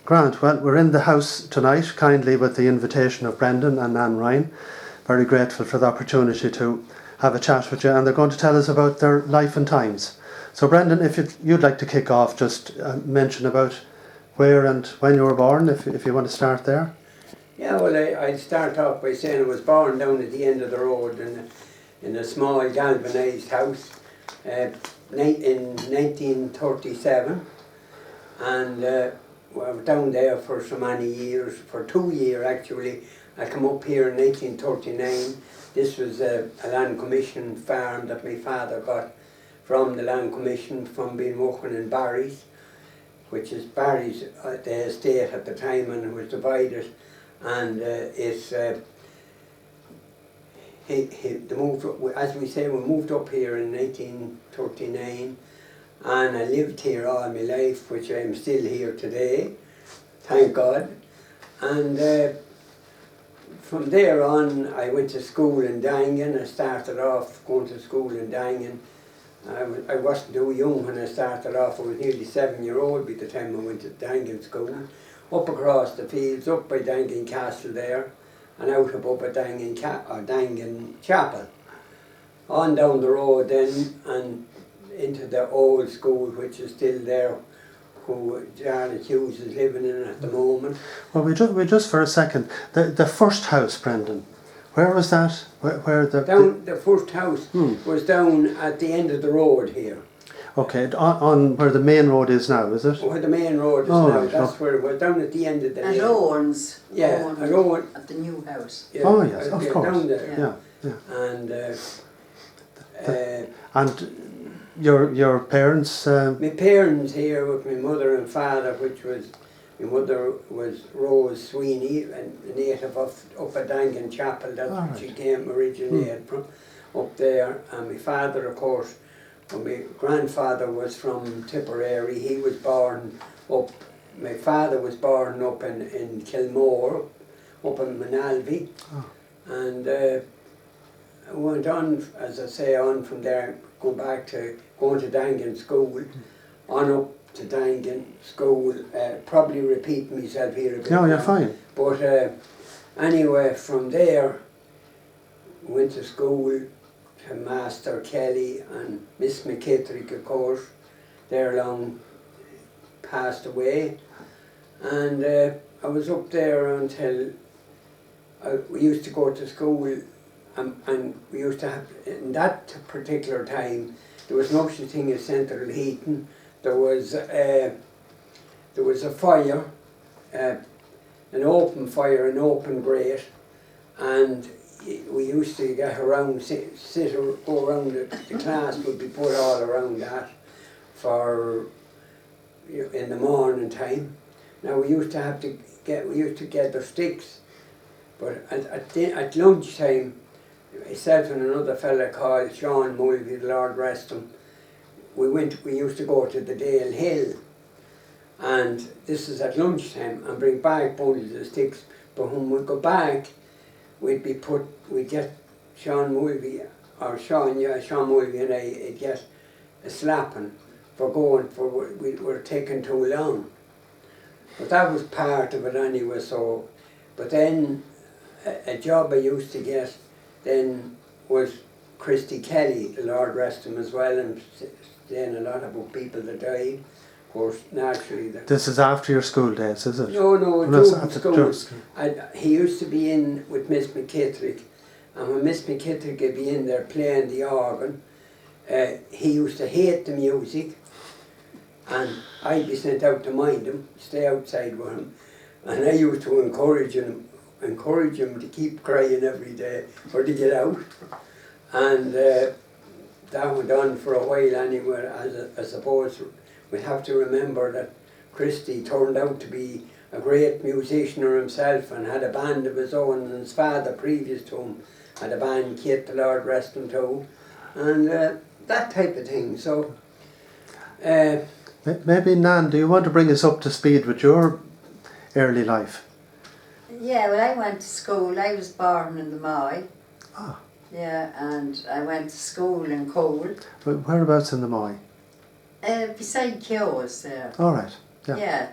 Grant, well, we're in the house tonight, kindly with the invitation of Brendan and Nan Ryan. Very grateful for the opportunity to have a chat with you, and they're going to tell us about their life and times. So Brendan, if you'd like to kick off, just mention about where and when you were born, if you want to start there. Yeah, well, I'd start off by saying I was born down at the end of the road in a small galvanised house in 1937, and I was down there for so many years, for 2 years actually. I come up here in 1939. This was a land commission farm that my father got from the land commission from being working in Barry's, which is Barry's, the estate at the time, and it was divided. And as we say, we moved up here in 1939, and I lived here all my life, which I'm still here today, thank God. And from there on, I went to school in Dangan. I started off going to school in Dangan. I wasn't too young when I started off. I was nearly 7-year-old by the time I went to Dangan school. Up across the fields, up by Dangan Castle there, and out above at Dangan Chapel. On down the road then, and into the old school, which is still there, who Janet Hughes is living in at the moment. Well, we just for a second, the first house, Brendan, where was that? The first house was down at the end of the road here. Okay, on where the main road is now, is it? Where the main road is now, right, that's where we're down at the end of the And Owens. Yeah, Owen, at Owen. at the new house. Yeah, Oh yes, of course. down there. Yeah. And And your parents? my parents here with my mother and father, which was, my mother was Rose Sweeney, a native of up at Dangan Chapel, that's where she originated from, up there. And my father, of course, my grandfather was from Tipperary. He was born up, my father was born up in Kilmore, up in Manalvi. Oh. And I went on, as I say, on from there, going to Dangan school, on up to Dangan school, probably repeating myself here a bit. No, you're fine. But anyway, from there, went to school to Master Kelly and Miss McKittrick, of course. They're long passed away. And I was up there until we used to go to school, and we used to have, in that particular time, there was no such thing as central heating. There was a fire, an open fire, an open grate, and we used to get around, go around, the class would be put all around that for, in the morning time. Now we used to get the sticks, but at lunchtime, myself and another fella called Sean Mulvey, the Lord rest him, we used to go to the Dale Hill, and this is at lunchtime, and bring back bundles of sticks. But when we go back, we'd get Sean Mulvey and I'd get a slapping for we were taking too long. But that was part of it anyway. So, but then a job I used to get then was Christy Kelly, the Lord rest him as well, and saying a lot about people that died. Of course, naturally. This is after your school days, is it? No, during school. School. He used to be in with Miss McKittrick, and when Miss McKittrick would be in there playing the organ, he used to hate the music, and I'd be sent out to mind him, stay outside with him, and I used to encourage him to keep crying every day or to get out. And that went on for a while anyway. I suppose we have to remember that Christy turned out to be a great musician himself and had a band of his own, and his father previous to him had a band, Kate, the Lord rest him too, and that type of thing. So maybe Nan, do you want to bring us up to speed with your early life? Yeah, well, I went to school. I was born in the Moy. Ah. Yeah, and I went to school in Cole. Whereabouts in the Moy? Beside Kyo's there. All right. Yeah. Yeah.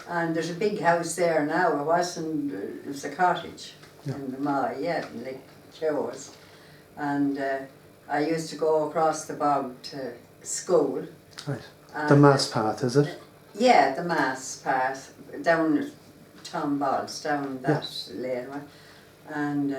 And there's a big house there now. It wasn't, it was a cottage in the Mall, yeah, like Joe's. And I used to go across the bog to school. Right. And The Mass Path, is it? yeah, the Mass path, down Tom Balls, down that laneway. And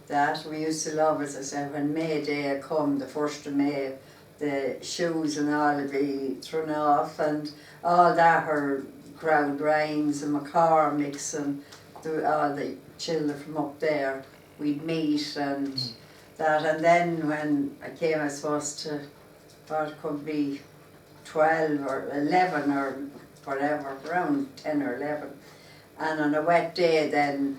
that we used to love, as I said, when May Day had come, the 1st of May, the shoes and all would be thrown off and all that, her crowd rhymes and McCormick's and all the children from up there, we'd meet and that. And then when I came, I suppose, to what could be 12 or 11 or whatever, around 10 or 11. And on a wet day then,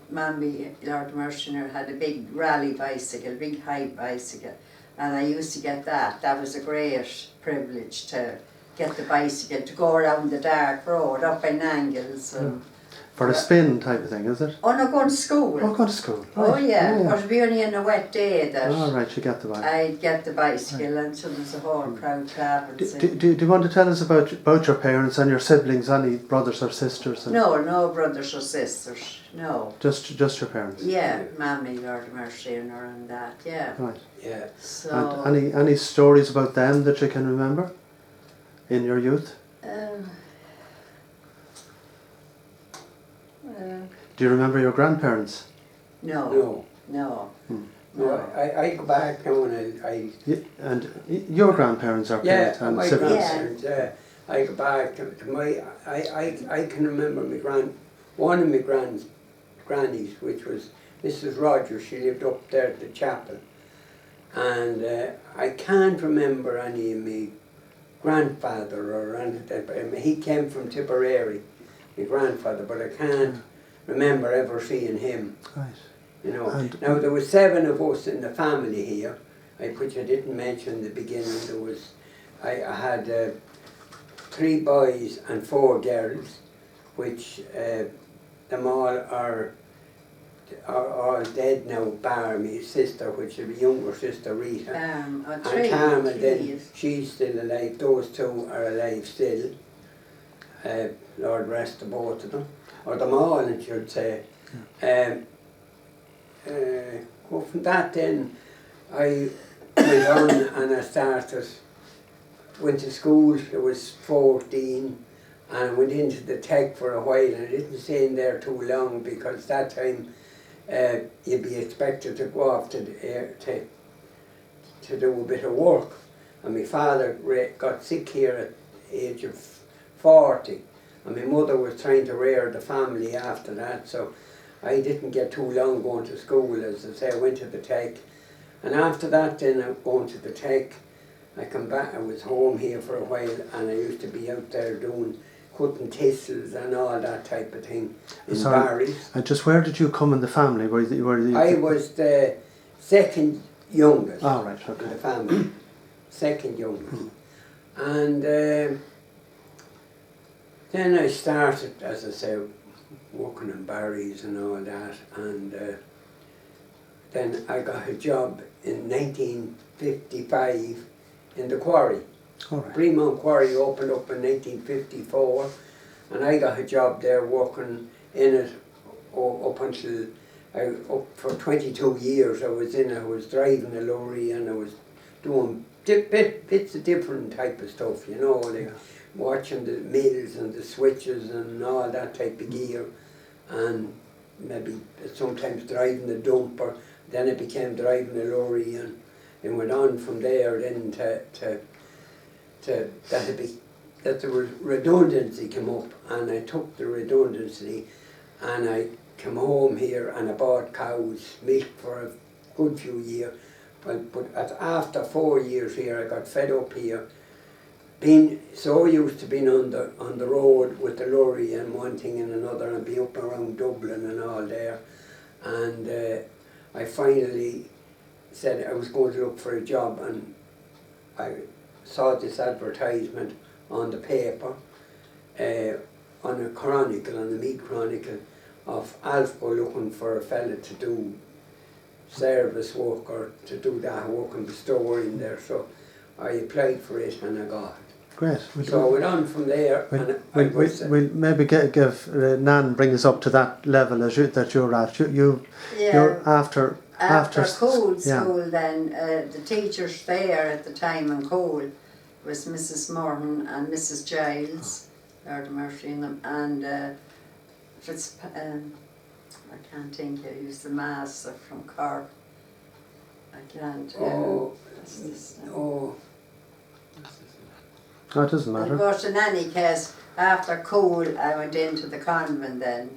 Mammy, Lord Merchiner, had a big rally bicycle, big high bicycle. And I used to get that. That was a great privilege to get the bicycle, to go around the dark road, up in angles. And For a spin type of thing, is it? oh, no, going to school. Oh, go to school. Oh, Right. yeah. Oh, It would be only on a wet day that All right, you get the bike. I'd get the bicycle and so there was a whole crowd clapping. Do you want to tell us about your parents and your siblings, any brothers or sisters? And No, no brothers or sisters, no. Just your parents? Yeah, Mammy, Lord Merchiner and that, yeah. Right. Yeah. So, And any stories about them that you can remember in your youth? Do you remember your grandparents? no, No. no. No, I go back now and I And your grandparents are parents and my siblings? grandparents, I go back to my, I can remember one of my grannies, which was Mrs. Rogers. She lived up there at the chapel. And I can't remember any of my grandfather or anything. He came from Tipperary, my grandfather, but I can't remember ever seeing him. Right. You know. And Now there were 7 of us in the family here, which I didn't mention in the beginning. There was, I had 3 boys and 4 girls, which them all are all dead now, bar my sister, which is my younger sister Rita. And And Carmen, then she's still alive. Those 2 are alive still. Lord rest the both of them, or them all, I should say. Well, from that then, I went on and I went to school. I was 14 and went into the tech for a while, and I didn't stay in there too long because that time you'd be expected to go off to do a bit of work. And my father got sick here at the age of 40, and my mother was trying to rear the family after that, so I didn't get too long going to school. As I say, I went to the tech, and after that then I going to the tech, I come back, I was home here for a while, and I used to be out there doing cutting thistles and all that type of thing in Barry's. And just where did you come in the family? I was the second youngest Oh, right, in okay. the family, second youngest. And then I started, as I say, working in Barry's and all that, and then I got a job in 1955 in the quarry. All right. Bremont Quarry opened up in 1954, and I got a job there working in it up until, up for 22 years I was in it. I was driving a lorry and I was doing bits of different type of stuff, you know, like watching the mills and the switches and all that type of gear, and maybe sometimes driving the dumper. Then it became driving a lorry, and it went on from there then that the redundancy came up, and I took the redundancy and I came home here and I bought cows, milk for a good few years. But after 4 years here, I got fed up here, being so used to being on the road with the lorry and one thing and another, and be up around Dublin and all there. And I finally said I was going to look for a job, and I saw this advertisement on the paper, on a chronicle, on the Mead Chronicle, of Alfco looking for a fella to do service work or to do that work in the store in there. So I applied for it and I got it. Great. So I went on from there, and I was, We'll maybe give Nan bring us up to that level as that you're at. You're after Cole yeah. school then, the teachers there at the time in Cole was Mrs. Morton and Mrs. Giles, Lord of mercy on them, and I can't think who used the master from Cork. I can't. What's this now? oh, No, it doesn't matter. But in any case, after Cole, I went into the convent then,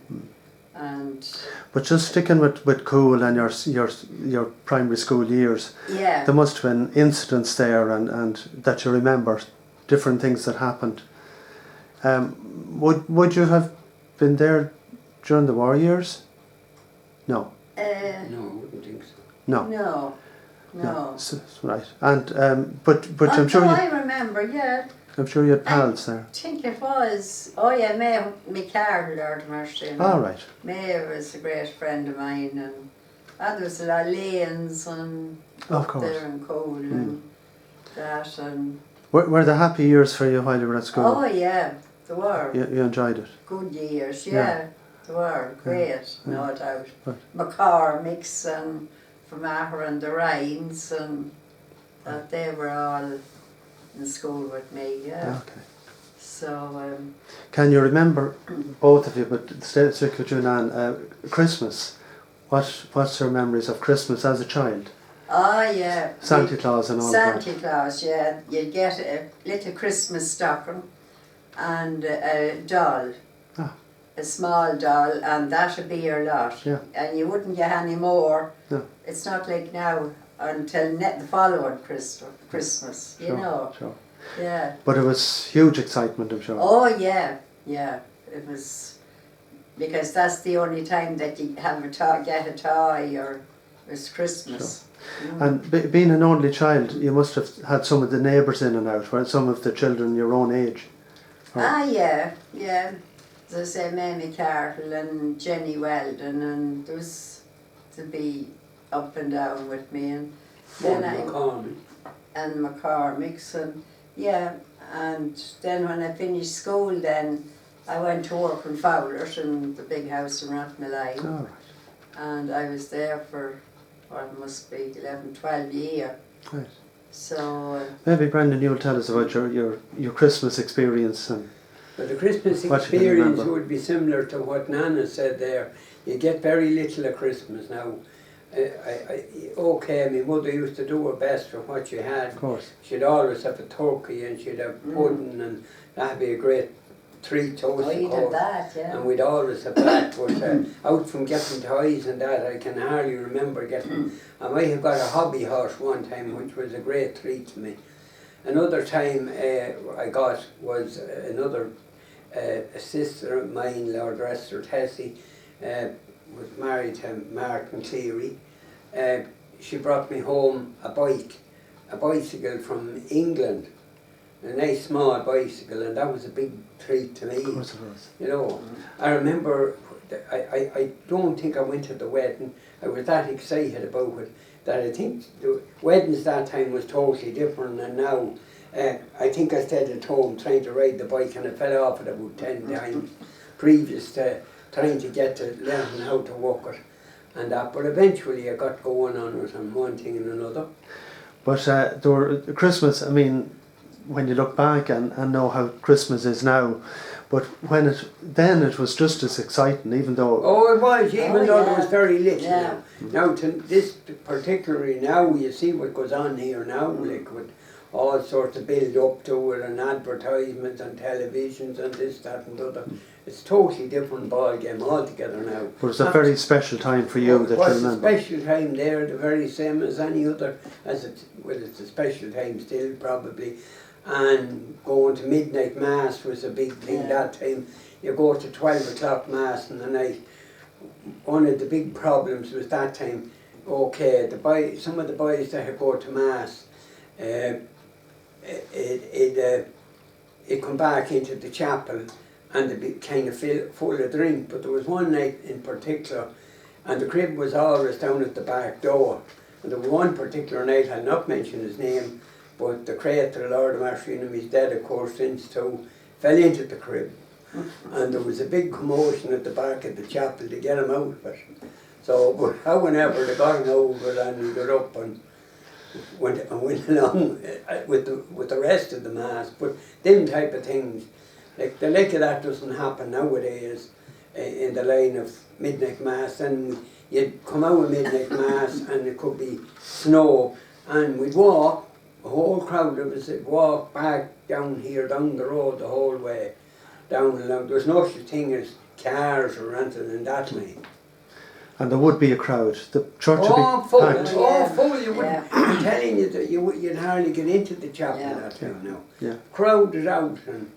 and But just sticking with Cool and your primary school years, yeah. there must have been incidents there and that you remember, different things that happened. Would you have been there during the war years? No. no, I wouldn't think so. No. Right. And but I'm sure I remember, yeah. I'm sure you had pals there. I think it was. Oh yeah, May Carl, Lord of mercy. All right. May was a great friend of mine, and there was a lot of lanes and Of course. there and Cole and that and. Were the happy years for you while you were at school? Oh yeah, they were You enjoyed it. good years. Yeah. Yeah, they were great, no doubt. Right. McCormick's and from Ahar and the Rhines and that they were all in school with me. Yeah. Okay. So. Can you remember, both of you, but stick with you, Nan, Christmas? What's your memories of Christmas as a child? Oh yeah. Santa Claus and all that. Santa Claus, yeah. You'd get a little Christmas stocking and a doll. Ah. A small doll, and that would be your lot. Yeah. And you wouldn't get any more. No. It's not like now until the following Christmas, you know. Sure. Yeah. But it was huge excitement, I'm sure. Oh yeah, yeah. It was because that's the only time that you have get a toy or it's Christmas. And being an only child, you must have had some of the neighbours in and out, right? Some of the children your own age. Yeah. As I say, Mamie Cartle and Jenny Weldon, and there was to be up and down with me, and then McCormick's, and yeah, and then when I finished school, then I went to work in Fowlers in the big house in Rathmilline, All right. and I was there for what must be 11, 12 years. Right. So Maybe Brendan, you'll tell us about your Christmas experience and. But the Christmas What you can experience remember. would be similar to what Nana said there. You get very little at Christmas now. Okay, my mother used to do her best for what she had. Of course. She'd always have a turkey and she'd have pudding, and that'd be a great treat to us, I of did course. that, yeah. And we'd always have that, but out from getting toys and that, I can hardly remember getting. I might have got a hobby horse one time, which was a great treat to me. Another time I got was another a sister of mine, Lord Rester Tessie, was married to Martin Cleary. She brought me home a bicycle from England, a nice small bicycle, and that was a big treat to me. Of course it was. You know, I remember, I don't think I went to the wedding. I was that excited about it that I think the weddings that time was totally different than now. I think I stayed at home trying to ride the bike and I fell off it about 10 times previous to trying to get to learning how to walk it and that. But eventually I got going on it and one thing and another. But there were Christmas, I mean, when you look back and know how Christmas is now, but then it was just as exciting, even though... Oh, it was, even though there was very little Yeah. now. Now, to this particularly now, you see what goes on here now, like with all sorts of build up to it and advertisements and televisions and this, that and the other. It's totally different ball game altogether now. But it's a very special time for you that you It was remember. a special time there, the very same as any other, it's a special time still probably. And going to midnight mass was a big thing that time. You go to 12 o'clock mass in the night. One of the big problems was that time, okay, some of the boys that had go to mass, it come back into the chapel and they'd be kind of full of drink. But there was one night in particular, and the crib was always down at the back door. And there was one particular night, I'll not mention his name, But the Creator, Lord of Mercy, and he's dead of course since too, fell into the crib. And there was a big commotion at the back of the chapel to get him out of it. So, but however, they got him out of it and he got up and went along with the rest of the Mass. But them type of things, like the like of that doesn't happen nowadays in the line of midnight Mass. And you'd come out of midnight Mass and it could be snow and we'd walk, a whole crowd of us would walk back down here, down the road the whole way, down along. There was no such thing as cars or anything in that lane. And there would be a crowd. The church would Oh, be full, packed. full. You wouldn't, I'm telling you that you'd hardly get into the chapel that time now. Yeah. Crowded out and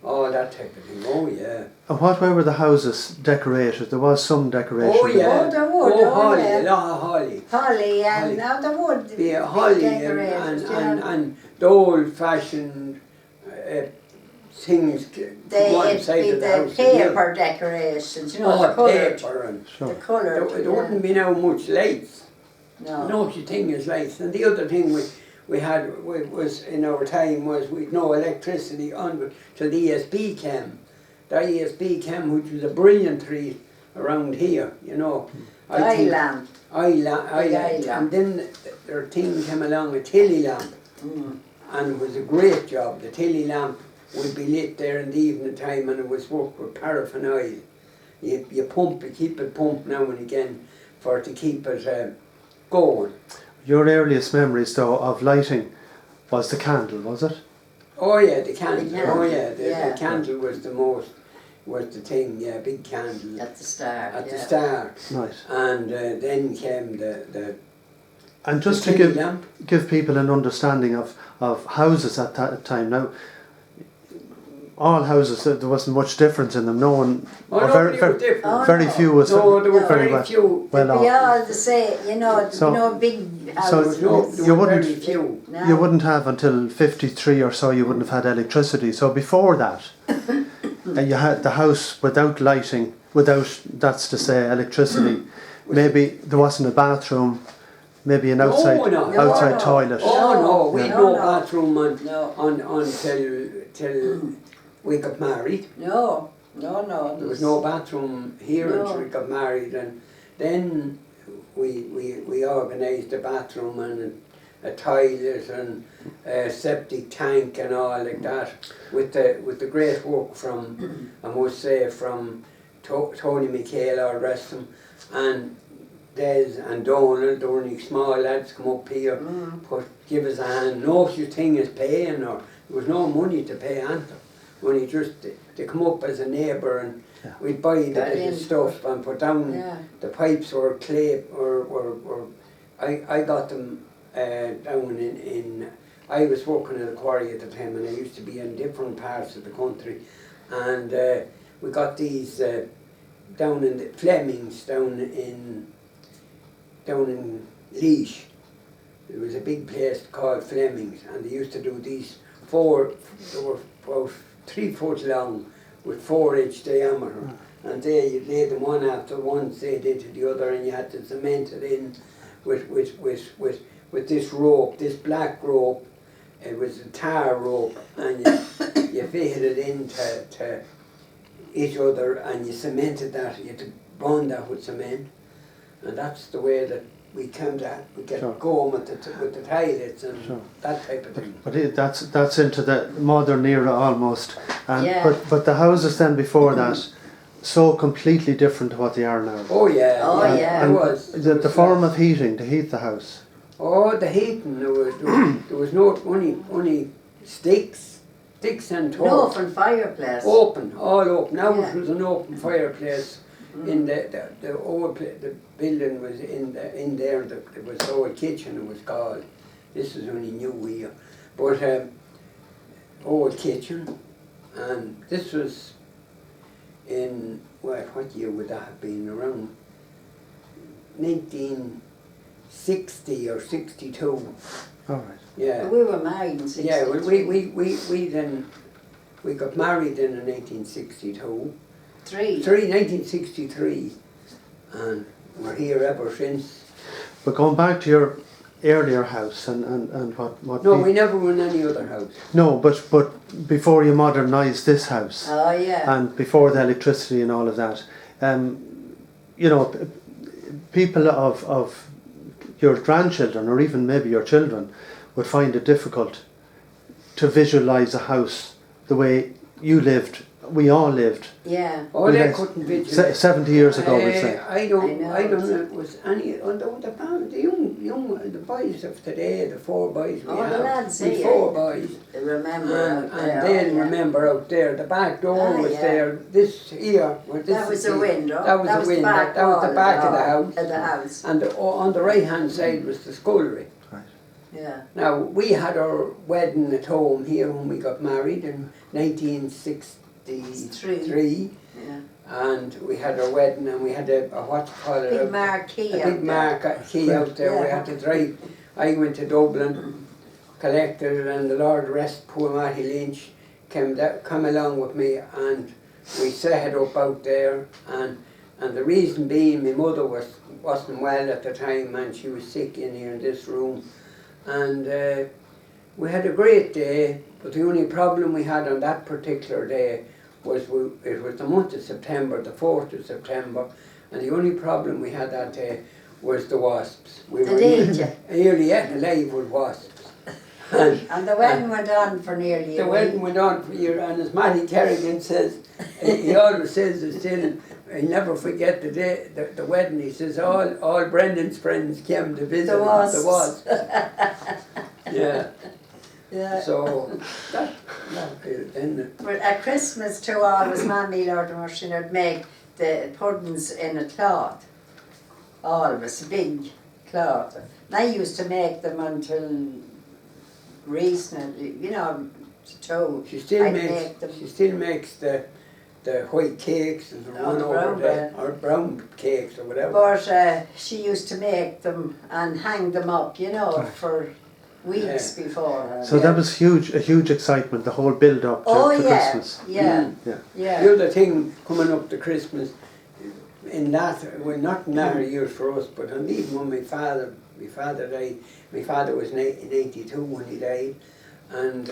all that type of thing. Oh, yeah. And what way were the houses decorated? There was some decoration. Oh, yeah. Oh, there would, Oh, holly, yeah. a lot of holly. Holly, and Holly. now there would Yeah, be holly decorated, you know. and the old-fashioned things to one They'd side be of the the house. to the other. paper decorations, you know, the Oh, coloured. paper and Sure. The coloured. there wouldn't be now much lights. No. No such thing as lights. And the other thing we had was in our time was we'd no electricity on till the ESB came. The ESB came, which was a brilliant tree around here, you know. The eye lamp. Eye lamp. lamp. And then their thing came along, a Tilly lamp. And it was a great job. The Tilly lamp would be lit there in the evening time and it was worked with paraffin oil. You keep it pumped now and again to keep it going. Your earliest memories, though, of lighting was the candle, was it? Oh yeah, the candle. Yeah. Oh yeah, Yeah. the candle was the thing. Yeah, big candle At the start. at the yeah. start, Right. and then came the And just the to Tilly lamp. give people an understanding of houses at that time. Now, all houses, there wasn't much difference in them. No one, Oh, or nobody was different. Oh, very no. few was No, there were No. very well, few. well They'd be off. all the same, you know, So- big There houses. was You wouldn't- very few. No. You wouldn't have until 53 or so, you wouldn't have had electricity. So before that, you had the house without lighting, without, that's to say, electricity. Maybe there wasn't a bathroom, maybe an outside no. toilet. Oh no, we had No, no no. bathroom No. until we got married. No. There was no bathroom here No. until we got married, and then we organised a bathroom and a toilet and a septic tank and all like that, with the great work from, I must say, from Tony McHale, our rest of them, and Des and Donald, the only small lads come up here, give us a hand. No such thing as paying, or there was no money to pay anything. Only just they come up as a neighbour and we'd buy the bit of stuff and put down the pipes or clay or I got them down in I was working at a quarry at the time and I used to be in different parts of the country, and we got these down in the Flemings down in Laois. There was a big place called Flemings and they used to do these they were about 3 foot long with 4 inch diameter, and there you laid them one after one, stayed into the other, and you had to cement it in with this rope, this black rope. It was a tar rope, and you fitted it into each other, and you cemented that. You had to bond that with cement, and that's the way that we came to get going with the toilets and that type of thing. But that's into the modern era almost. And Yeah. but the houses then before that, so completely different to what they are now. Oh yeah, Oh, yeah. it And was. the form of heating, to heat the house. Oh, the heating, there was no only sticks and An torch. open fireplace. Open, all open. Now Yeah. it was an open fireplace. In the old the building was in there. It was the old kitchen. It was called. This is only new here, but old kitchen, and this was in what year would that have been? Around 1960 or 62. All right. Yeah. We were married in 62. Yeah, well, we then we got married then in 1962. 1963, and we're here ever since. But going back to your earlier house and what No, we never were in any other house. No, but before you modernised this house Oh, yeah. and before the electricity and all of that, you know, people of your grandchildren or even maybe your children would find it difficult to visualise a house the way you lived, we all lived. Yeah. Oh, We they had couldn't visualize. 70 years ago, we'd say. I don't know. know if it was any, the boys of today, the 4 boys we Oh, the have, lads we here. 4 boys. Remember out there. And they'll yeah. remember out there, the back door Ah, was yeah. there, this here. Well, this That was is the the- window. That was the window, back that was the wall back of the house. Of the house. And on the right hand side was the scullery. Yeah. Now, we had our wedding at home here when we got married in 1963. Yeah. And we had our wedding and we had a what you call it? Big marquee A out big there. marquee out there. We Yeah. had to drive. I went to Dublin, collected it, and the Lord rest poor Matty Lynch come along with me, and we set it up out there. And the reason being, my mother wasn't well at the time, and she was sick in here in this room. And we had a great day, but the only problem we had on that particular day was it was the month of September, the 4th of September, and the only problem we had that day was the wasps. We Did they eat you? nearly eaten alive with wasps. And the wedding went on for nearly The a wedding week. went on for a year, and as Matty Kerrigan says, he always says it still, he'll never forget the day, the wedding. He says all Brendan's friends came to visit The him, wasps. the wasps. Yeah. Yeah. So that then But at Christmas too, always Mammy Lord of Mercy would make the puddings in a cloth. All of us, a big cloth. And I used to make them until recently, you know, to she still I'd makes make them. the white cakes and the Oh, one the over brown there, bread. or brown cakes or whatever. But she used to make them and hang them up, you know, for weeks before. So that was a huge excitement, the whole build up to, Oh to yeah, Christmas. yeah, Yeah. yeah. The other thing coming up to Christmas, in that, well, not in latter years for us, but on even when my father died, my father was in 82 when he died, and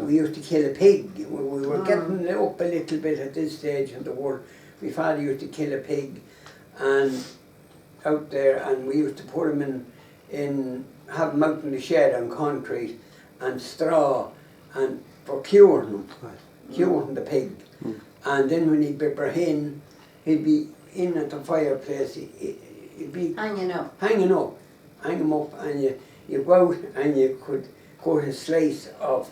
we used to kill a pig. We were getting up a little bit at this stage in the world. My father used to kill a pig, and out there, and we used to put him have him out in the shed on concrete and straw, and for curing him, curing the pig. And then when he'd be in, he'd be in at the fireplace, he'd be Hanging up. hang him up, and you go out and you could cut a slice of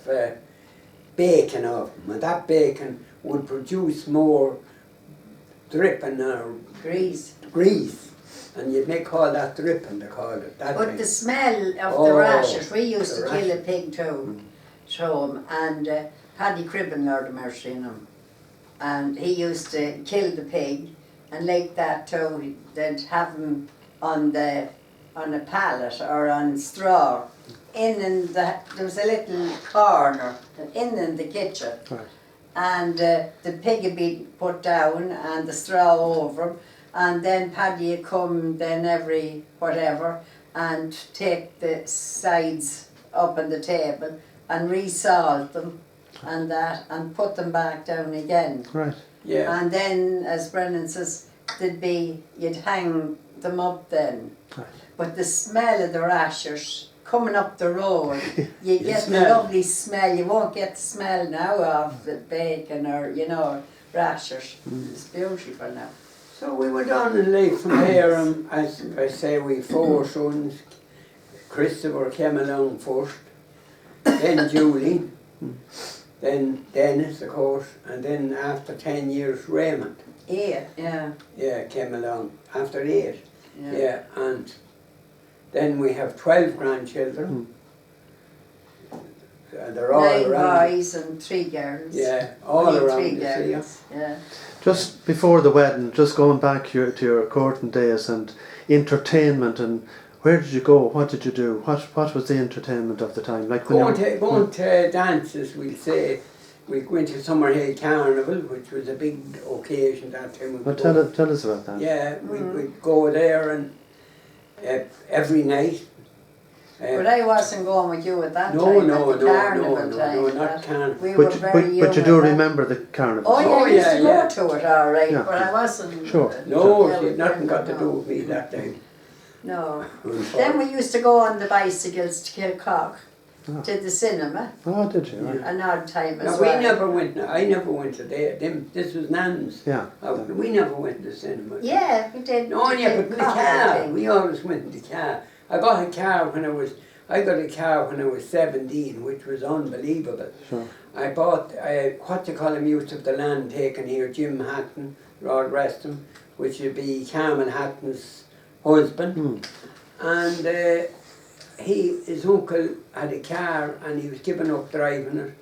bacon off him, and that bacon would produce more dripping or Grease. grease, and you'd make all that dripping, they called it. That But time. the smell of the Oh, rashers, we used the to kill a rashers. pig too, show him, and Paddy Cribben, Lord of Mercy in him, and he used to kill the pig, and like that too, they'd have him on a pallet or on straw, there was a little corner in the kitchen. Right. And the pig would be put down and the straw over him, and then Paddy would come then every whatever and take the sides up on the table and resalt them and that and put them back down again. Right. Yeah. And then, as Brendan says, you'd hang them up then. Right. But the smell of the rashers coming up the road, you get the smell. lovely smell. You won't get the smell now of the bacon or, you know, rashers. It's beautiful now. So we went on in life from there, and as I say, we 4 sons. Christopher came along first, then Julie, then Dennis, of course, and then after 10 years, Raymond. Yeah. Yeah, came along after 8. Yeah. Yeah, and then we have 12 grandchildren. They're all 9 around. boys and 3 girls. Yeah, all Only around 3 the sea. girls. Yeah. Just before the wedding, just going back to your courting days and entertainment, and where did you go? What did you do? What was the entertainment of the time? Like when Going to dances, we'll say. We went to Summerhill Carnival, which was a big occasion that time. Well, tell us about that. Yeah, we'd go there, and every night But I wasn't going with you at that No, time, no, at the no, carnival no, no, time. no, not that- carnival. We were But, very young but you at do that. remember the carnival? Oh yeah, Oh, I used yeah, to yeah. go to it, all right, Yeah. but I wasn't. Sure. No, Yeah, she we had nothing got to no. do with me that time. No. Then we used to go on the bicycles to Kilcock, to the cinema, Oh, did you? Right. Yeah. an odd time as No, well. we never went. I never went to there. This was Nan's. Yeah. We never went to the cinema. Yeah, we did. No, to yeah, but in the Kilcock, I car. think. We always went in the car. I got a car when I was 17, which was unbelievable. Sure. I bought what you call him, Youth of the Land taken here, Jim Hatton, Lord rest him, which would be Carmen Hatton's husband. And his uncle had a car and he was giving up driving it.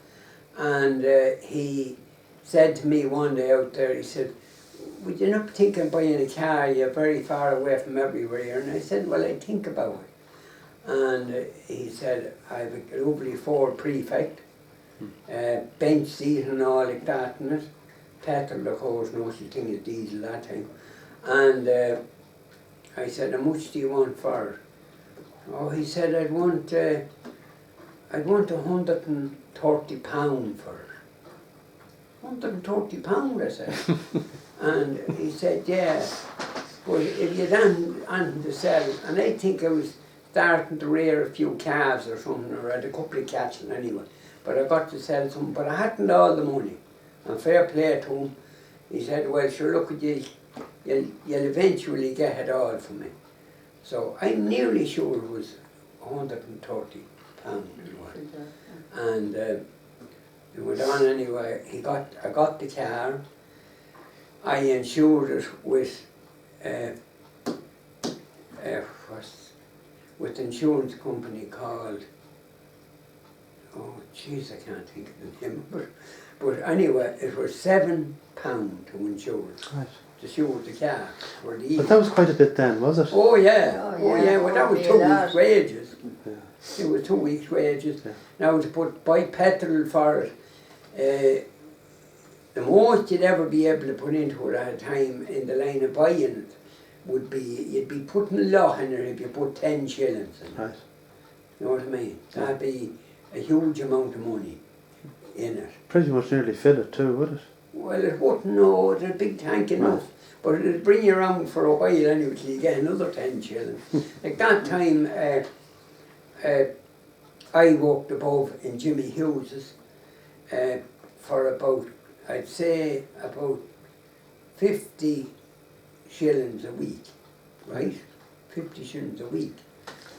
And he said to me one day out there, he said, would you not think of buying a car? You're very far away from everywhere. And I said, well, I'd think about it. And he said, I have a lovely Ford Prefect, bench seat and all like that in it. Petrol, of course, no such thing as diesel that time. And I said, how much do you want for it? Oh, he said, I'd want £130 for it. £130, I said. And he said, yeah, but if you hadn't to sell, and I think I was starting to rear a few calves or something, or I had a couple of cattle anyway, but I got to sell something, but I hadn't all the money. And fair play to him, he said, well, sure, look at you, you'll eventually get it all for me. So I'm nearly sure it was £130 it was. And it went on anyway. I got the car. I insured it with the insurance company called, oh jeez, I can't think of the name, but anyway, it was £7 to insure it, Right. to insure the car for the But that was quite a bit then, was it? Oh yeah, Oh, oh yeah. yeah, well that was Oh, 2 yeah. weeks' wages. Yeah. It was 2 weeks' wages. Yeah. Now to buy petrol for it, the most you'd ever be able to put into it at a time in the line of buying it would be, you'd be putting a lot in it if you put 10 shillings in it. Right. You know what I mean? That'd be a huge amount of money in it. Pretty much nearly fill it too, would it? Well, it wouldn't, no, it's a big tank enough. But it'd bring you around for a while anyway till you get another 10 shillings. Like that time, I walked above in Jimmy Hughes's for about, I'd say, about 50 shillings a week, right? 50 shillings a week.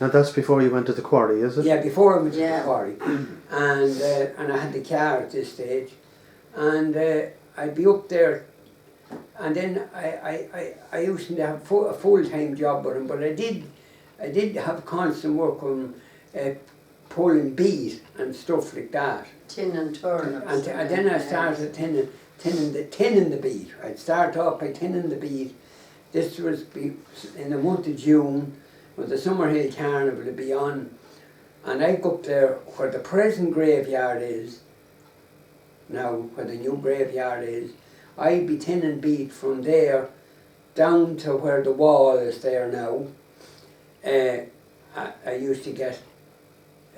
Now that's before you went to the quarry, is it? Yeah, before I went to Yeah. the quarry. And I had the car at this stage. And I'd be up there, and then I used to have a full-time job with him, but I did have constant work on pulling bees and stuff like that. Tin and turnips. And then I started tinning the bees. I'd start off by tinning the bees. This was in the month of June, when the Summerhill Carnival would be on. And I go up there where the present graveyard is, now where the new graveyard is. I'd be tinning bees from there down to where the wall is there now. I used to get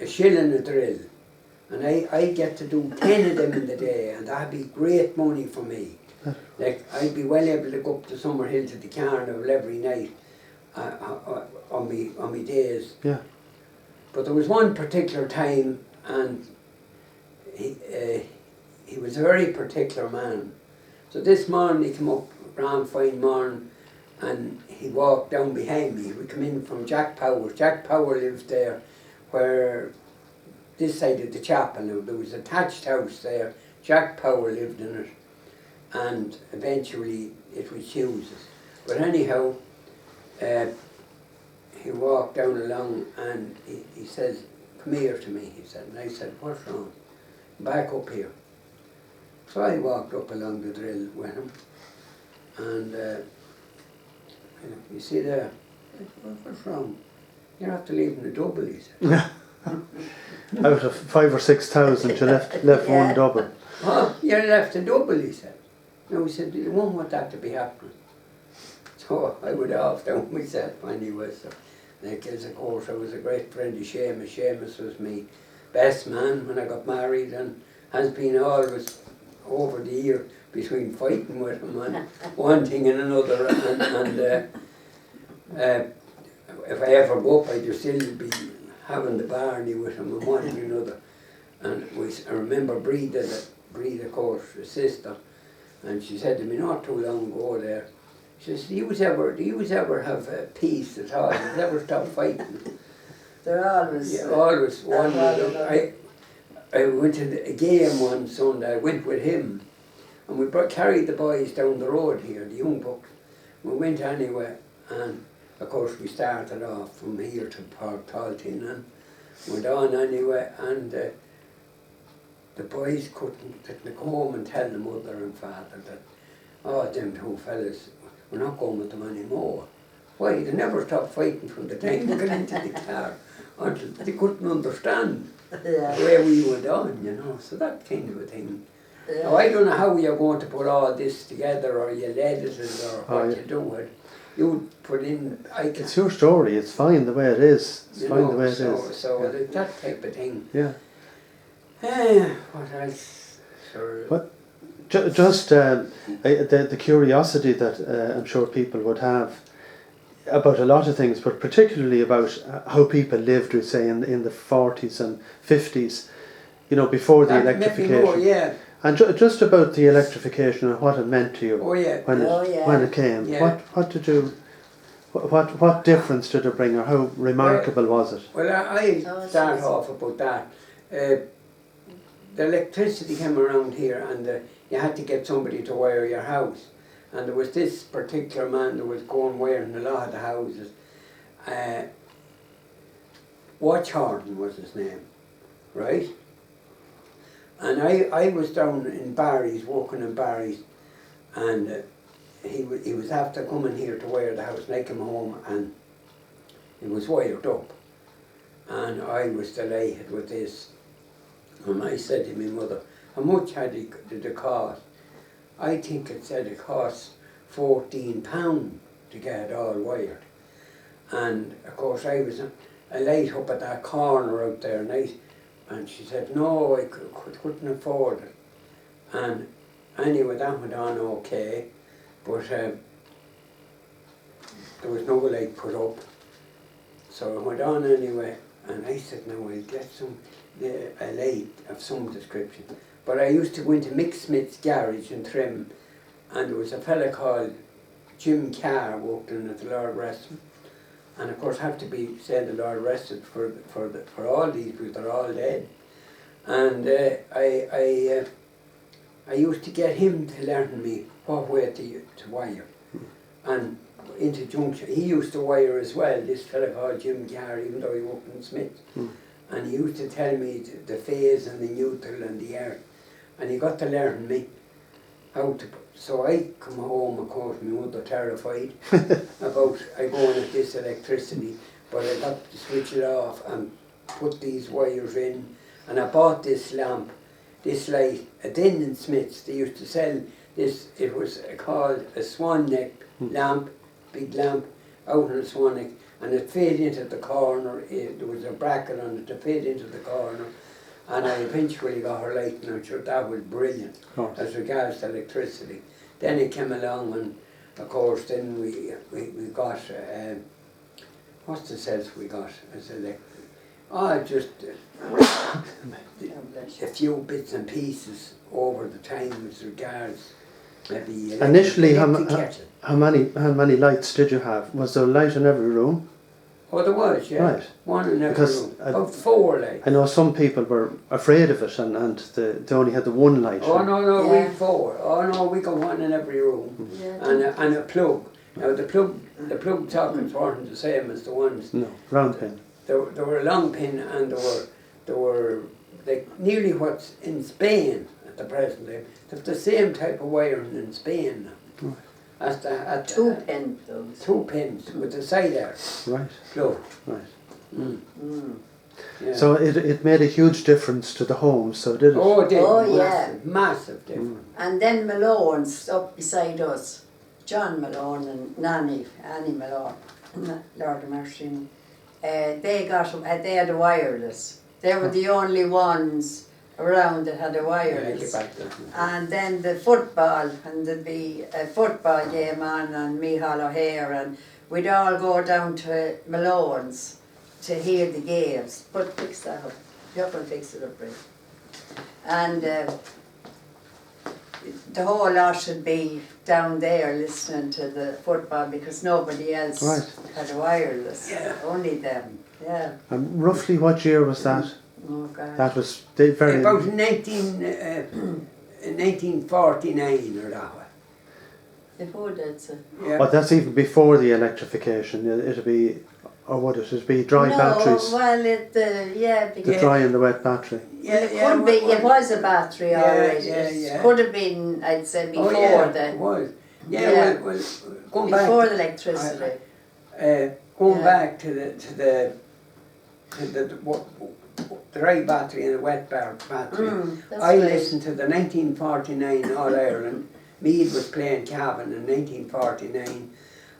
a shilling a drill. And I get to do 10 of them in the day, and that'd be great money for me. Like, I'd be well able to go up to Summerhill to the carnival every night on me days. Yeah. But there was one particular time, and he was a very particular man. So this morning he came up, round fine morning, and he walked down behind me. We come in from Jack Power. Jack Power lived there where this side of the chapel now. There was a thatched house there. Jack Power lived in it, and eventually it was Hughes's. But anyhow, he walked down along and he says, come here to me, he said. And I said, what's wrong? Back up here. So I walked up along the drill with him, and you see there, what's wrong? You're after leaving a double, he said. Out of 5,000 or 6,000, you left Yeah. one double. Oh, you left a double, he said. No, he said, you won't want that to be happening. So I would have down myself anyway. So like as of course I was a great friend of Seamus. Seamus was my best man when I got married and has been always over the year between fighting with him and one thing and another and if I ever go up I'd just still be having the barney with him and one thing and another. And I remember Breed of course, his sister, and she said to me not too long ago there, she says, do you ever have peace at all? Do you ever stop fighting? They're always... Yeah, always one. I went to a game one Sunday, I went with him, and we carried the boys down the road here, the young bucks. We went anyway, and of course we started off from here to Port Talton and went on anyway, and the boys didn't come home and tell the mother and father that, oh, them two fellas, we're not going with them anymore. Why? They never stopped fighting from the time they got into the car until they couldn't understand where we went on, you know, so that kind of a thing. Yeah. Now, I don't know how you're going to put all this together or you edit it or what you do it. You put in, It's your story, it's fine the way it is. It's fine the way it is. So Yeah. that type of thing. Yeah. What else? Sure. But just the curiosity that I'm sure people would have about a lot of things, but particularly about how people lived, we say, in the 40s and 50s, you know, before the electrification. More, yeah. And just about the electrification and what it meant to you Oh yeah. when it came. Yeah. What did you? What difference did it bring, or how remarkable was it? Well, I start off about that. The electricity came around here, and you had to get somebody to wire your house. And there was this particular man that was going wiring a lot of the houses. Watchhorn was his name, right? And I was down in Barry's, working in Barry's, and he was after coming here to wire the house, and I came home and it was wired up. And I was delighted with this. And I said to my mother, how much did it cost? I think it said it cost £14 to get it all wired. And of course I was a light up at that corner out there, and she said, no, I couldn't afford it. And anyway, that went on okay, but there was no light put up. So it went on anyway, and I said, no, I'll get a light of some description. But I used to go into Mick Smith's garage in Trim, and there was a fella called Jim Carr worked in at the Lord rest him. And of course have to be said the Lord rested for all these people, they're all dead. And I used to get him to learn me what way to wire. And into junction, he used to wire as well, this fella called Jim Carr, even though he worked in Smith. And he used to tell me the phase and the neutral and the earth. And he got to learn me how to. So I come home, of course, my mother terrified about I going at this electricity, but I got to switch it off and put these wires in. And I bought this lamp, this light, a Din and Smiths. They used to sell this. It was called a swan neck lamp, big lamp, out on a swan neck. And it fed into the corner, there was a bracket on it to feed into the corner, and I eventually got her light, and I'm sure that was brilliant as regards to electricity. Then it came along, and of course then we got, what's the sense we got as electric? Oh, just a few bits and pieces over the time as regards maybe Initially, kettle. how many lights did you have? Was there a light in every room? Oh, there was, yeah. Right. One in every Because room. About 4 lights. I know some people were afraid of it and they only had the one light. Oh, no, Yeah. we 4. Oh, no, we got one in every room. Yeah. And a plug. Now, the plug sockets weren't the same as the ones. No, round pin. There were a long pin, and there were like nearly what's in Spain at the present time. They've the same type of wiring in Spain now. Right. As the, 2 pin plugs. 2 pins with the side air Right, plug. right. Yeah. So it made a huge difference to the home, so did it? Oh, it did. Oh, Massive, massive difference. And then Malone's up beside us, John Malone and Annie Malone, Lord of Mercy. they had a wireless. They were the only ones around that had a wireless. And then the football, and there'd be a football game on, and Micheál O'Hare, and we'd all go down to Malone's to hear the games. But fix that up. You can fix it up, right? And the whole lot should be down there listening to the football because nobody else had a wireless. Yeah. Only them. Yeah. And roughly what year was that? Oh God. That was very... About 1949 or that way. Before that, so. Yeah. But that's even before the electrification. It'll be, or would it? It'd be dry batteries. No, well, yeah, The because dry and the wet battery. it could be. It was a battery, all right. Yeah. Could have been, I'd say, before It was. Yeah. Well, going before back. the electricity. Going Yeah. back to the dry battery and the wet battery. That's I right. listened to the 1949 All Ireland. Mead was playing Cavan in 1949,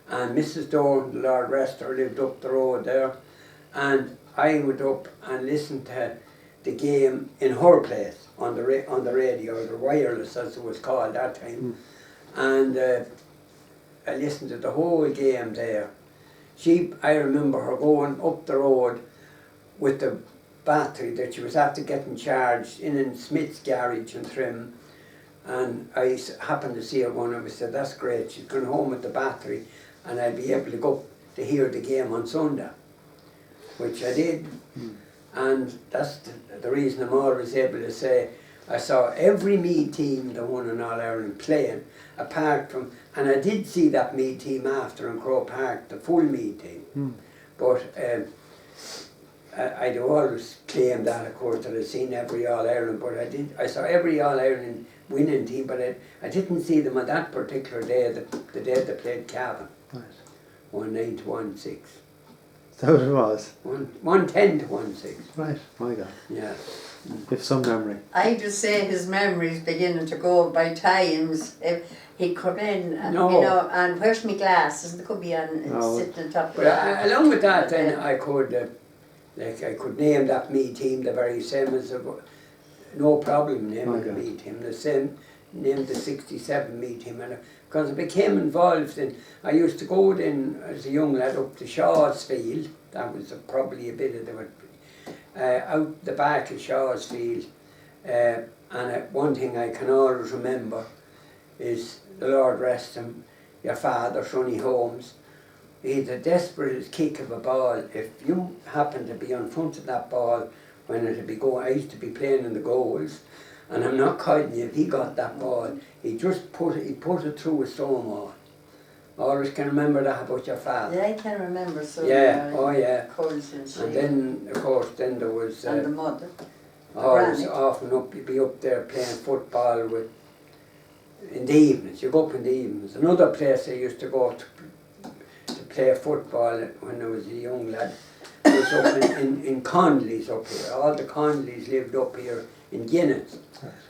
and Mrs. Doran, the Lord rest her, lived up the road there, and I went up and listened to the game in her place on the radio, or the wireless as it was called that time, and I listened to the whole game there. I remember her going up the road with the battery that she was after getting charged in Smith's garage in Trim, and I happened to see her going, and I said, that's great, she's going home with the battery and I'll be able to go to hear the game on Sunday, which I did. And that's the reason I'm always able to say I saw every Meath team that won in All Ireland playing, apart from, and I did see that Meath team after in Croke Park, the full Meath team. But I'd always claim that, of course, that I'd seen every All Ireland, but I saw every All Ireland winning team, but I didn't see them on that particular day, the day they played Cavan. Right. 1-9 to 1-6. That what it was? 1-10 to 1-6. Right, my God. Yeah. If some memory. I just say his memory's beginning to go by times. If he'd come in, and, No. you know, and where's my glasses? And they could be on sitting on top of But that. along with that, then I could name that Meath team the very same as no problem naming the Meath team, the same named the 67 Meath team, and because I became involved in, I used to go in as a young lad up to Shaw's Field. That was probably a bit of the out the back of Shaw's Field, and one thing I can always remember is, the Lord rest him, your father, Sonny Holmes. He had the desperate kick of a ball. If you happened to be on front of that ball when it would be going, I used to be playing in the goals, and I'm not kidding you, if he got that ball, he just put it through a stone wall. I always can remember that about your father. Yeah, I can remember so. Yeah, oh yeah. Coles and And then, of course, then there was and the mother. always granny. often you'd be up there playing football in the evenings. You go up in the evenings. Another place I used to go to play football when I was a young lad was up in Conley's up here. All the Conleys lived up here in Guinness,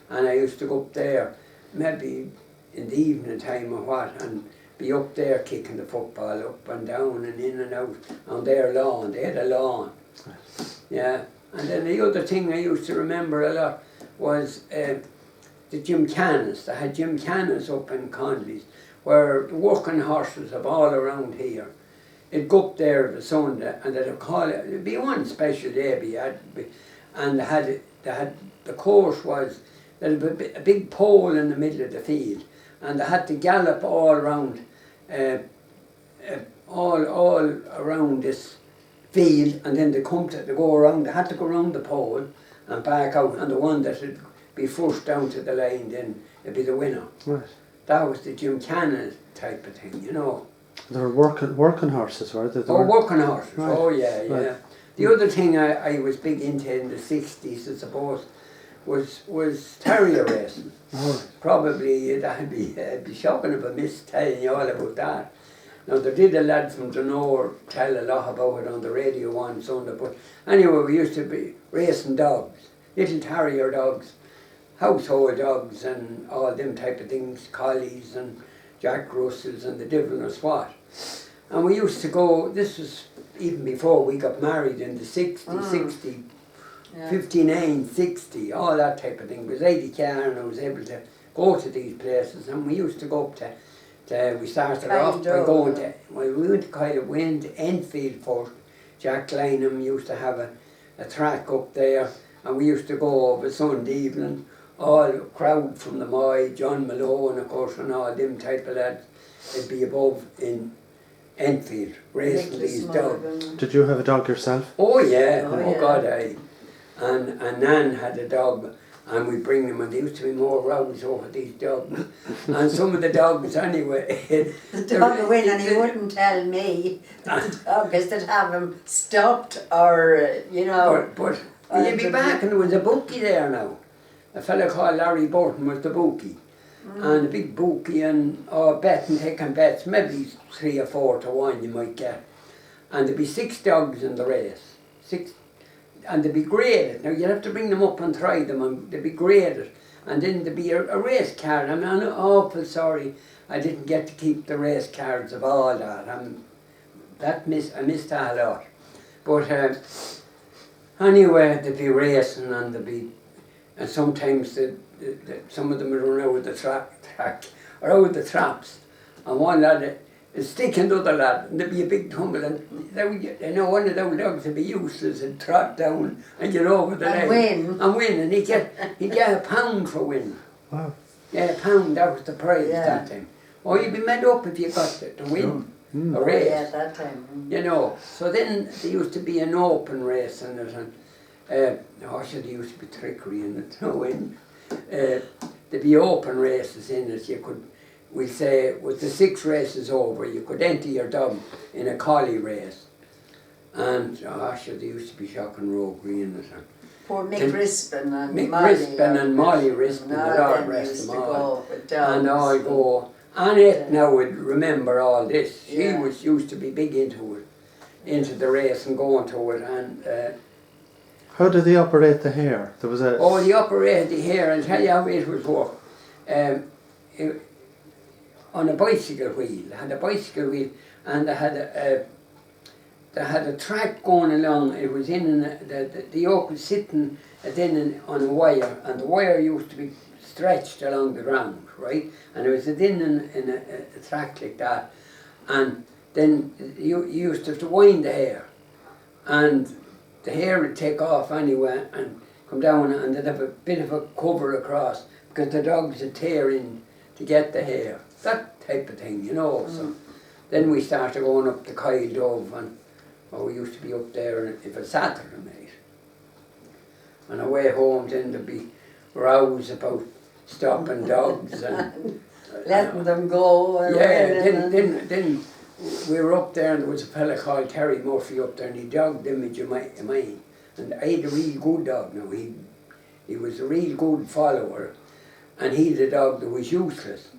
and I used to go up there maybe in the evening time or what, and be up there kicking the football up and down and in and out on their lawn. They had a lawn. Yeah. And then the other thing I used to remember a lot was the gymkhana's. They had gymkhana's up in Conley's, where the working horses of all around here, it'd go up there the Sunday, and they'd call it, it'd be one special day, and they had the course was, there'd be a big pole in the middle of the field, and they had to gallop all around this field, and then they go around. They had to go around the pole and back out, and the one that would be first down to the line, then it'd be the winner. Right. That was the gymkhana type of thing, you know. They were working horses, were they? Working horses. Right. Oh yeah, yeah. Right. The other thing I was big into in the 60s, I suppose, was terrier racing. Oh, right. Probably it'd be shocking if I missed telling you all about that. Now, there did a lad from Dunor tell a lot about it on the radio one Sunday, but anyway, we used to be racing dogs, little terrier dogs, household dogs and all them type of things, collies and Jack Russells and the devil knows what. And we used to go, this was even before we got married in the 60, Yeah. 59, 60, all that type of thing. Because I had the car and I was able to go to these places, and we used to go up to we started off by going to, well, we went to Kyle, we went to Enfield first. Jack Lynham used to have a track up there, and we used to go over Sunday evening, all crowd from the Moy, John Malone, of course, and all them type of lads. They'd be above in Enfield, racing these dogs. Did you have a dog yourself? Oh yeah, Oh, oh yeah. God, aye. And Nan had a dog, and we'd bring them, and there used to be more rows over these dogs. And some of the dogs, anyway. The dog win, and he wouldn't tell me the doggers that have him stopped or, you know. But you'd be back, and there was a bookie there now. A fella called Larry Burton was the bookie. And a big bookie, and betting, taking bets, maybe 3 or 4 to 1 you might get. And there'd be 6 dogs in the race. 6. And they'd be graded. Now you'd have to bring them up and try them, and they'd be graded. And then there'd be a race card. I'm awful sorry I didn't get to keep the race cards of all that. I missed that a lot. But anyway, they'd be racing, and they'd be, and sometimes some of them would run out the track or out the traps, and one lad is sticking the other lad, and there'd be a big tumble, and one of those dogs would be useless and trot down and get over the leg and win, and he'd get £1 for winning. Wow. Yeah, £1, that was the prize that time. Or you'd be made up if you got to win a race. Yeah, at that time. You know, so then there used to be an open race in it, and there used to be trickery in it. There'd be open races in it. You could, we say, with the 6 races over, you could enter your dog in a collie race. And there used to be shocking roguery in it. Poor Mick Rispin and Mick Molly. Rispin and Molly Rispin, and the all Lord them rest used them to all. go with dogs. And all go. Annette now would remember all this. She Yeah. was used to be big into it, into the race and going to it. And How did they operate the hair? There was a... oh, the operated the hair, and tell you how it was work. On a bicycle wheel, they had a bicycle wheel, and they had a track going along. It was in the yoke was sitting on a wire, and the wire used to be stretched along the ground, right? And it was in a track like that, and then you used to have to wind the hair, and the hair would take off anyway and come down, and they'd have a bit of a cover across because the dogs would tear in to get the hair, that type of thing, you know. So then we started going up to Kyle Dove, and we used to be up there if a Saturday night. On our way home, then there'd be rows about stopping dogs and letting them go. And then we were up there, and there was a fella called Terry Murphy up there, and he dogged image of mine. And I had a real good dog now. He was a real good follower, and he had a dog that was useless.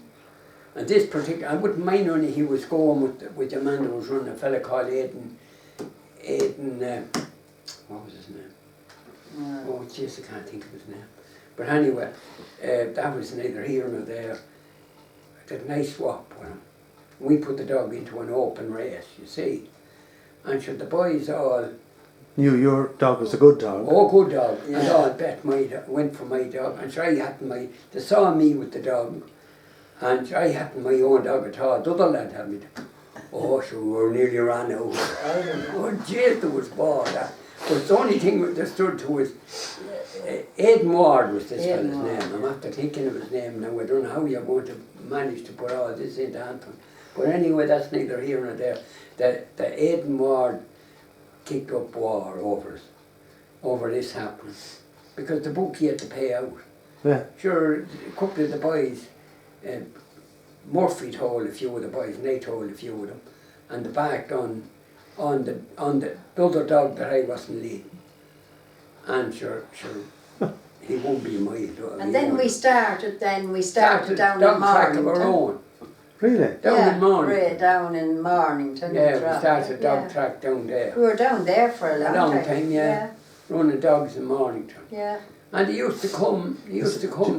And this particular, I wouldn't mind only he was going with the man that was running, a fella called Aidan, what was his name? Oh, jeez, I can't think of his name. But anyway, that was neither here nor there. I did a nice swap with him. We put the dog into an open race, you see. And so the boys all... Knew your dog was a good dog. Oh, good dog. And all bet went for my dog. And so I hadn't they saw me with the dog. And so I hadn't my own dog at all. The other lad had me. Oh, so we were nearly ran out. Oh, jeez, there was ball. But the only thing that stood to was Aidan Ward was this fella's name. I'm after thinking of his name now. I don't know how you're going to manage to put all this into Anton. But anyway, that's neither here nor there. The Aidan Ward kicked up war over this happening. Because the bookie had to pay out. Yeah. Sure, a couple of the boys, Murphy told a few of the boys, and they told a few of them, and the back on the other dog that I wasn't leading. And sure, he won't be my dog. And then we started down in track of our Mornington. own. Really? Down in Mornington. Down in Mornington. Yeah, we started dog track down there. We were down there for a long time. Running dogs in Mornington. Yeah. And he used to come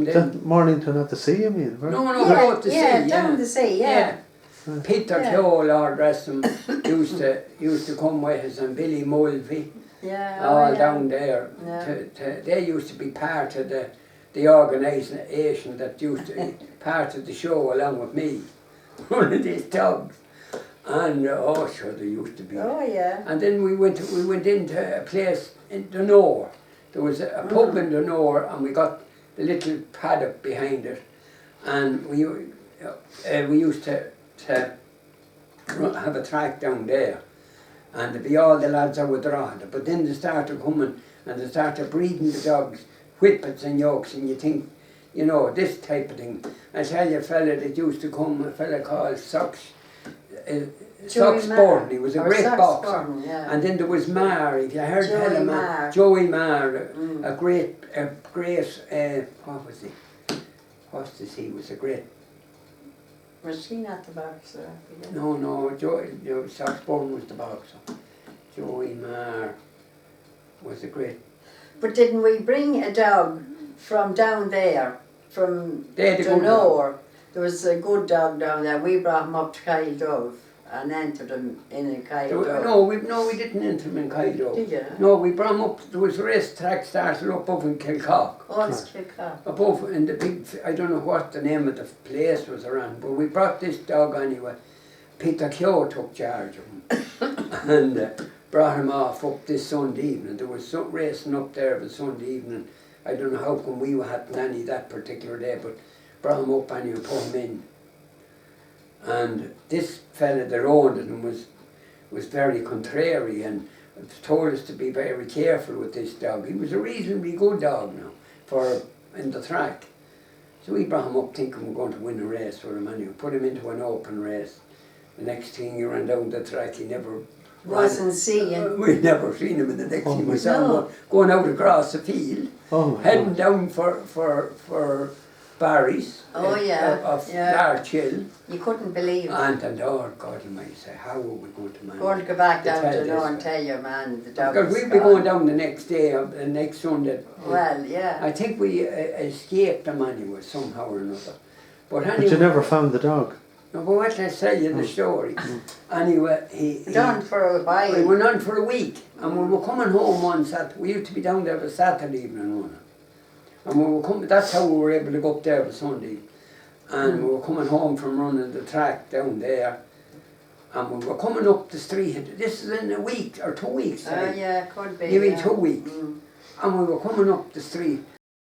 then. Mornington at the sea, you mean? No, at the sea, down the sea, yeah. Peter Yeah. Keogh, Lord rest him, used to come with us, and Billy Mulvey, Yeah. all yeah. down there. Yeah. They used to be part of the organisation that used to be part of the show along with me, one of these dogs. And oh sure, they used to be. Oh yeah. And then we went into a place in Dunor. There was a pub in Dunor, and we got the little paddock behind it, and we used to have a track down there, and there'd be all the lads that would draw it. But then they started coming and they started breeding the dogs, whippets and yokes, and you think, you know, this type of thing. I tell you, a fella that used to come, a fella called Sox Sporting. He was a great boxer. Yeah. And then there was Marr, if you heard Joey tell him, Marr. Joey Marr, a great, what was he? He was a great. Was he not the boxer? No, Joey Soxbourne was the boxer. Joey Marr was a great. But didn't we bring a dog from down there, from They had a good Dunor? There was a good dog down there. We brought him up to Kyle Dove and entered him in a Kyle Dove. No, we didn't enter him in Kyle. Did you? No, we brought him up. There was a race track started up over in Kilcock. Oh, it's Kilcock. Above in the big, I don't know what the name of the place was around, but we brought this dog anyway. Peter Keogh took charge of him and brought him off up this Sunday evening. There was some racing up there the Sunday evening. I don't know how come we hadn't any that particular day, but brought him up anyway, put him in. And this fella that owned it was very contrary and told us to be very careful with this dog. He was a reasonably good dog now for in the track. So we brought him up thinking we're going to win a race with him anyway. Put him into an open race. The next thing he ran down the track, he never Wasn't seeing. we'd never seen him in the next thing we saw him No. going out across the field, Oh my heading God. down for Barry's Oh, yeah, of yeah. Larch Hill. You couldn't believe it. And oh God, you might say, how are we going to manage? Going to go back to down tell to this Dunor and guy? tell your man the dog Because was we'd be gone. going down the next day, the next Sunday. Well, yeah. I think we escaped them anyway, somehow or another. But anyway, But you never found the dog. no, but what I tell you the story. Anyway, he Done for a we while. went on for a week, and we were coming home one Saturday. We used to be down there the Saturday evening, one. And we were coming. That's how we were able to go up there the Sunday. And we were coming home from running the track down there, and we were coming up the street. This is in a week or 2 weeks. Oh, yeah, could be. Maybe yeah. 2 weeks. Mm. And we were coming up the street,